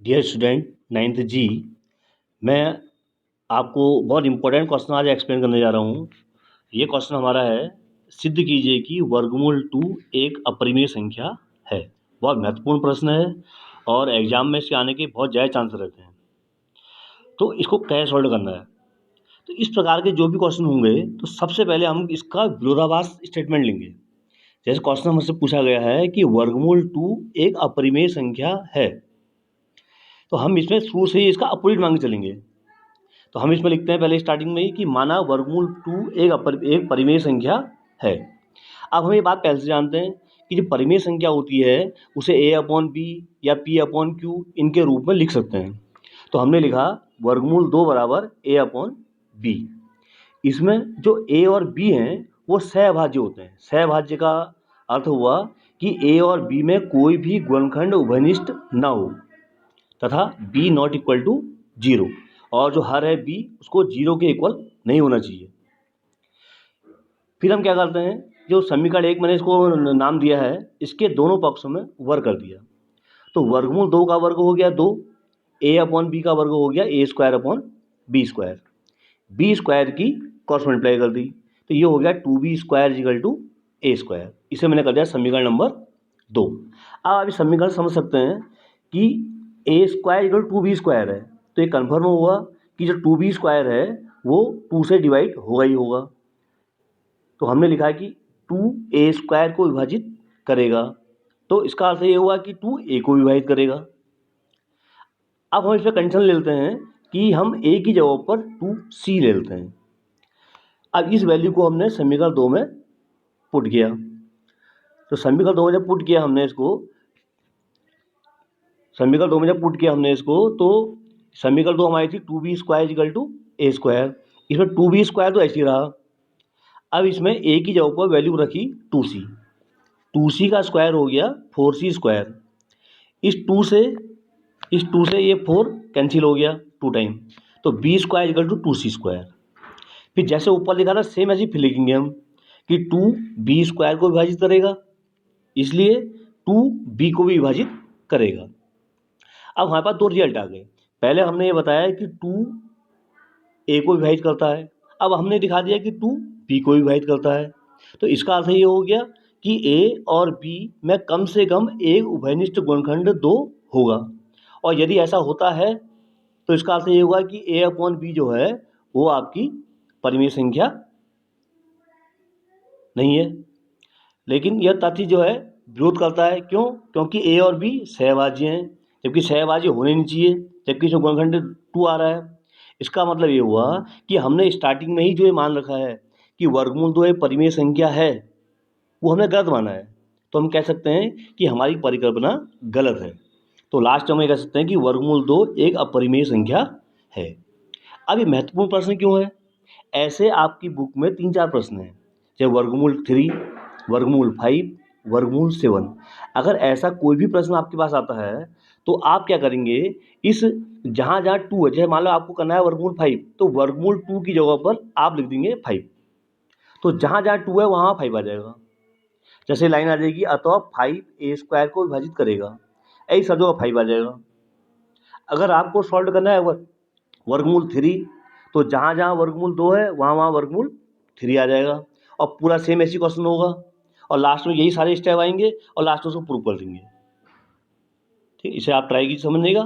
Dear student ninth जी, मैं आपको बहुत इंपॉर्टेंट क्वेश्चन आज एक्सप्लेन करने जा रहा हूँ। ये क्वेश्चन हमारा है, सिद्ध कीजिए कि वर्गमूल 2 एक अपरिमेय संख्या है। बहुत महत्वपूर्ण प्रश्न है और एग्जाम में इसके आने के बहुत ज़्यादा चांस रहते हैं। तो इसको कैसे सॉल्व करना है, तो इस प्रकार के जो भी क्वेश्चन होंगे तो सबसे पहले हम इसका विरोधाभास स्टेटमेंट लेंगे। जैसे क्वेश्चन हमसे पूछा गया है कि वर्गमूल 2 एक अपरिमेय संख्या है, तो हम इसमें शुरू से ही इसका अपोजिट मांग के चलेंगे। तो हम इसमें लिखते हैं पहले स्टार्टिंग में ही कि माना वर्गमूल 2 एक परिमेय संख्या है। अब हम ये बात पहले से जानते हैं कि जो परिमेय संख्या होती है उसे a/b या p/q इनके रूप में लिख सकते हैं। तो हमने लिखा वर्गमूल 2 बराबर a/b। इसमें जो a और b हैं वो सहभाज्य होते हैं। सहभाज्य का अर्थ हुआ कि a और b में कोई भी गुणनखंड उभयनिष्ठ ना हो तथा b नॉट इक्वल टू 0, और जो हर है b उसको 0 के इक्वल नहीं होना चाहिए। फिर हम क्या करते हैं, जो समीकरण 1 मैंने इसको नाम दिया है, इसके दोनों पक्षों में वर्ग कर दिया। तो वर्गमूल 2 का वर्ग हो गया 2, a/b का वर्ग हो गया a² b स्क्वायर की क्रॉस मल्टीप्लाई कर दी, तो ये हो गया 2b² = a²। इसे मैंने कर दिया समीकरण नंबर 2। अब आप इस समीकरण समझ सकते हैं कि a² = 2b² है, तो ये कन्फर्म हुआ कि जो 2b² है वो 2 से डिवाइड होगा ही होगा। तो हमने लिखा है कि 2a² को विभाजित करेगा, तो इसका अर्थ ये हुआ कि 2a को विभाजित करेगा। अब हम इसमें कंडीशन ले लेते हैं कि हम a की जगह पर 2c ले लेते हैं। अब इस वैल्यू को हमने समीकरण 2 में पुट किया, तो समीकरण 2 में जब पुट किया हमने इसको, तो समीकरण 2 हमारी थी 2b² = a²। इसमें 2b² तो ऐसे ही रहा। अब इसमें a की जगह पर वैल्यू रखी 2c, 2c का स्क्वायर हो गया 4c²। इस 2 से ये 4 कैंसिल हो गया 2 टाइम, तो b² = 2c²। फिर जैसे ऊपर लिखा था सेम ऐसे फिर लिखेंगे हम कि 2b² को विभाजित करेगा, इसलिए 2b को भी विभाजित करेगा। अब हमारे पास दो रिजल्ट आ गए। पहले हमने ये बताया कि 2a को विभाजित करता है, अब हमने दिखा दिया कि 2b को विभाजित करता है। तो इसका अर्थ ये हो गया कि a और b में कम से कम एक उभयनिष्ठ गुणनखंड 2 होगा, और यदि ऐसा होता है तो इसका अर्थ ये होगा कि a/b जो है वो आपकी परिमेय संख्या नहीं है। लेकिन यह तथ्य जो है विरोध करता है, क्यों? क्योंकि a और b सहभाज्य हैं, जबकि सहभाज्य होने नहीं चाहिए, जबकि इसमें गुणनखंड 2 आ रहा है। इसका मतलब ये हुआ कि हमने स्टार्टिंग में ही जो ये मान रखा है कि वर्गमूल 2 एक परिमेय संख्या है, वो हमने गलत माना है। तो हम कह सकते हैं कि हमारी परिकल्पना गलत है। तो लास्ट में कह सकते हैं कि वर्गमूल 2 एक अपरिमेय संख्या है। अब ये महत्वपूर्ण प्रश्न क्यों है? ऐसे आपकी बुक में 3-4 प्रश्न हैं, जैसे वर्गमूल 3, वर्गमूल 5, वर्गमूल 7। अगर ऐसा कोई भी प्रश्न आपके पास आता है तो आप क्या करेंगे, इस जहाँ 2 है, जैसे मान लो आपको करना है वर्गमूल 5, तो वर्गमूल 2 की जगह पर आप लिख देंगे 5, तो जहाँ 2 है वहाँ 5 आ जाएगा। जैसे लाइन आ जाएगी, अतः 5a² को विभाजित करेगा, ऐसी सब जगह 5 आ जाएगा। अगर आपको सॉल्व करना है वर्गमूल 3, तो जहाँ वर्गमूल 2 है वहाँ वर्गमूल 3 आ जाएगा, और पूरा सेम ऐसी क्वेश्चन होगा, और लास्ट में यही सारे स्टेप आएंगे और लास्ट में उसको प्रूव कर देंगे। ठीक, इसे आप ट्राई कीजिए समझने का।